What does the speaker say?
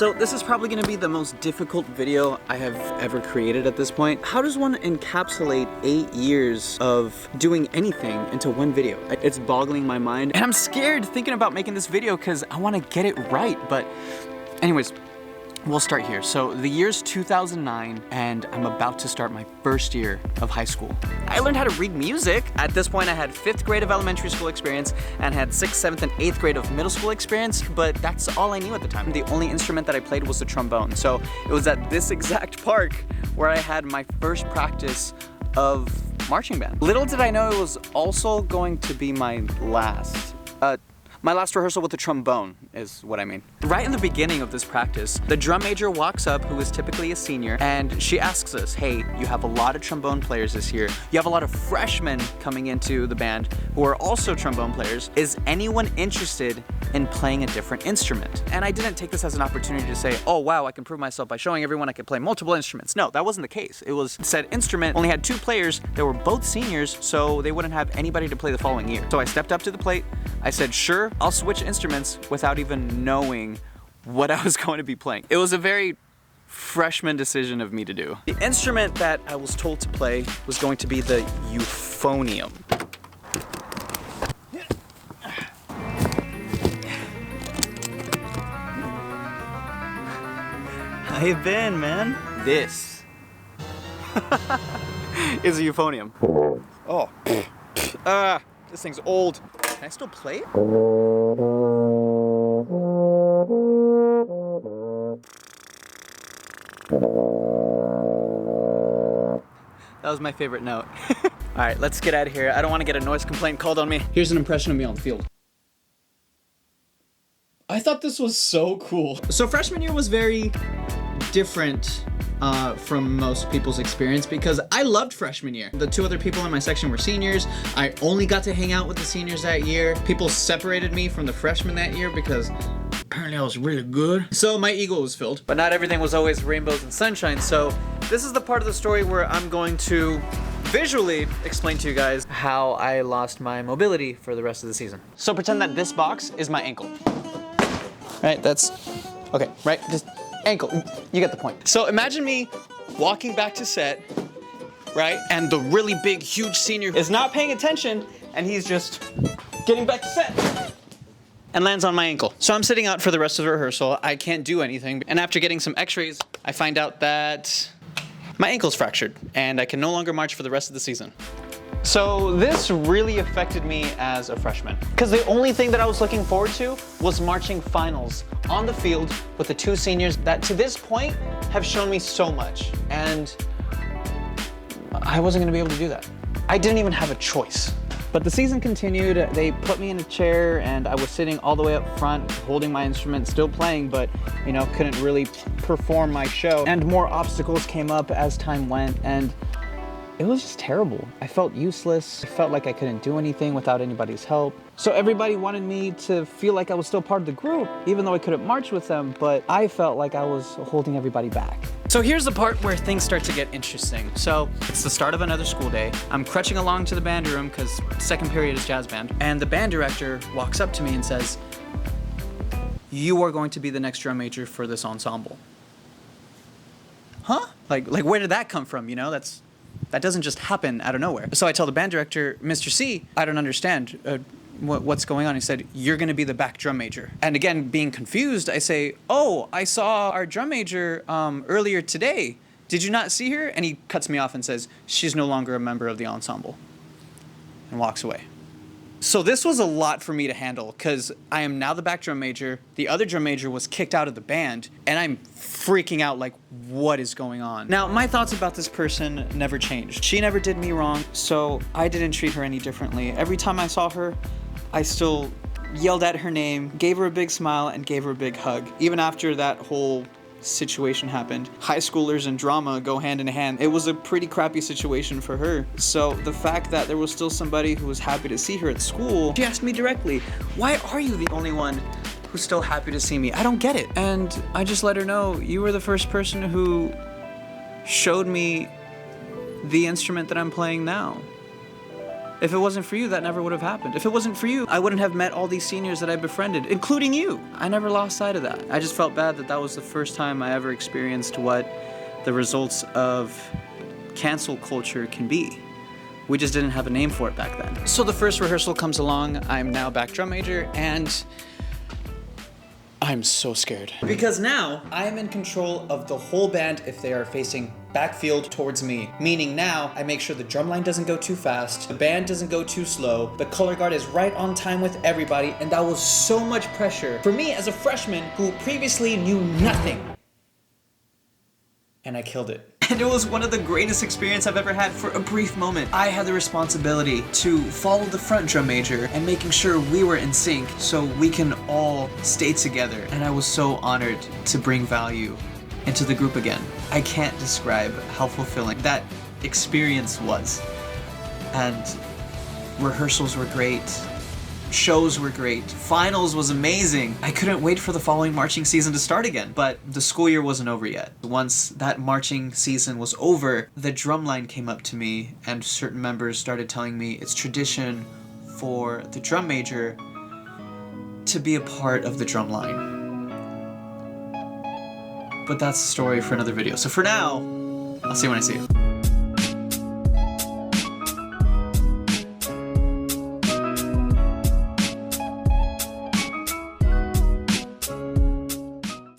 So this is probably gonna be the most difficult video I have ever created at this point. How does one encapsulate 8 years of doing anything into one video? It's boggling my mind, and I'm scared thinking about making this video because I wanna get it right, but anyways, we'll start here. So the year's 2009, and I'm about to start my first year of high school. I learned how to read music. At this point, I had 5th grade of elementary school experience and had 6th, 7th, and 8th grade of middle school experience, but that's all I knew at the time. The only instrument that I played was the trombone. So it was at this exact park where I had my first practice of marching band. Little did I know it was also going to be my last. My last rehearsal with the trombone is what I mean. Right in the beginning of this practice, the drum major walks up, who is typically a senior, and she asks us, hey, you have a lot of trombone players this year. You have a lot of freshmen coming into the band who are also trombone players. Is anyone interested in playing a different instrument? And I didn't take this as an opportunity to say, oh wow, I can prove myself by showing everyone I can play multiple instruments. No, that wasn't the case. It was said instrument only had 2 players that were both seniors, so they wouldn't have anybody to play the following year. So I stepped up to the plate. I said, sure, I'll switch instruments without even knowing what I was going to be playing. It was a very freshman decision of me to do. The instrument that I was told to play was going to be the euphonium. How you been, man? This is a euphonium. Oh, this thing's old. Can I still play it? That was my favorite note. All right, let's get out of here. I don't want to get a noise complaint called on me. Here's an impression of me on the field. I thought this was so cool. So freshman year was very different from most people's experience because I loved freshman year. The 2 other people in my section were seniors. I only got to hang out with the seniors that year. People separated me from the freshmen that year because apparently I was really good. So my ego was filled. But not everything was always rainbows and sunshine. So this is the part of the story where I'm going to visually explain to you guys how I lost my mobility for the rest of the season. So pretend that this box is my ankle. Right, that's, okay, right, just ankle, you get the point. So imagine me walking back to set, right? And the really big, huge senior is not paying attention and he's just getting back to set and lands on my ankle. So I'm sitting out for the rest of the rehearsal. I can't do anything. And after getting some x-rays, I find out that my ankle's fractured and I can no longer march for the rest of the season. So this really affected me as a freshman because the only thing that I was looking forward to was marching finals on the field with the 2 seniors that to this point have shown me so much, and I wasn't gonna be able to do that. I didn't even have a choice. But the season continued. They put me in a chair and I was sitting all the way up front holding my instrument, still playing, but you know, couldn't really perform my show. And more obstacles came up as time went, and it was just terrible. I felt useless. I felt like I couldn't do anything without anybody's help. So everybody wanted me to feel like I was still part of the group, even though I couldn't march with them, but I felt like I was holding everybody back. So here's the part where things start to get interesting. So it's the start of another school day. I'm crutching along to the band room because second period is jazz band. And the band director walks up to me and says, you are going to be the next drum major for this ensemble. Huh? Like where did that come from? You know, that doesn't just happen out of nowhere. So I tell the band director, Mr. C, I don't understand what's going on. He said, you're gonna be the back drum major. And again, being confused, I say, oh, I saw our drum major earlier today. Did you not see her? And he cuts me off and says, she's no longer a member of the ensemble, and walks away. So this was a lot for me to handle because I am now the back drum major. The other drum major was kicked out of the band and I'm freaking out like, what is going on? Now, my thoughts about this person never changed. She never did me wrong, so I didn't treat her any differently. Every time I saw her, I still yelled at her name, gave her a big smile, and gave her a big hug. Even after that whole situation happened. High schoolers and drama go hand in hand. It was a pretty crappy situation for her. So the fact that there was still somebody who was happy to see her at school, she asked me directly, why are you the only one who's still happy to see me? I don't get it. And I just let her know, you were the first person who showed me the instrument that I'm playing now. If it wasn't for you, that never would have happened. If it wasn't for you, I wouldn't have met all these seniors that I befriended, including you. I never lost sight of that. I just felt bad that that was the first time I ever experienced what the results of cancel culture can be. We just didn't have a name for it back then. So the first rehearsal comes along. I'm now back drum major, and I'm so scared. Because now I'm in control of the whole band if they are facing backfield towards me. Meaning now I make sure the drum line doesn't go too fast, the band doesn't go too slow, the color guard is right on time with everybody, and that was so much pressure for me as a freshman who previously knew nothing. And I killed it. And it was one of the greatest experiences I've ever had for a brief moment. I had the responsibility to follow the front drum major and making sure we were in sync so we can all stay together. And I was so honored to bring value into the group again. I can't describe how fulfilling that experience was. And rehearsals were great. Shows were great. Finals was amazing. I couldn't wait for the following marching season to start again, but the school year wasn't over yet. Once that marching season was over, the drumline came up to me and certain members started telling me it's tradition for the drum major to be a part of the drumline. But that's a story for another video. So for now, I'll see you when I see you.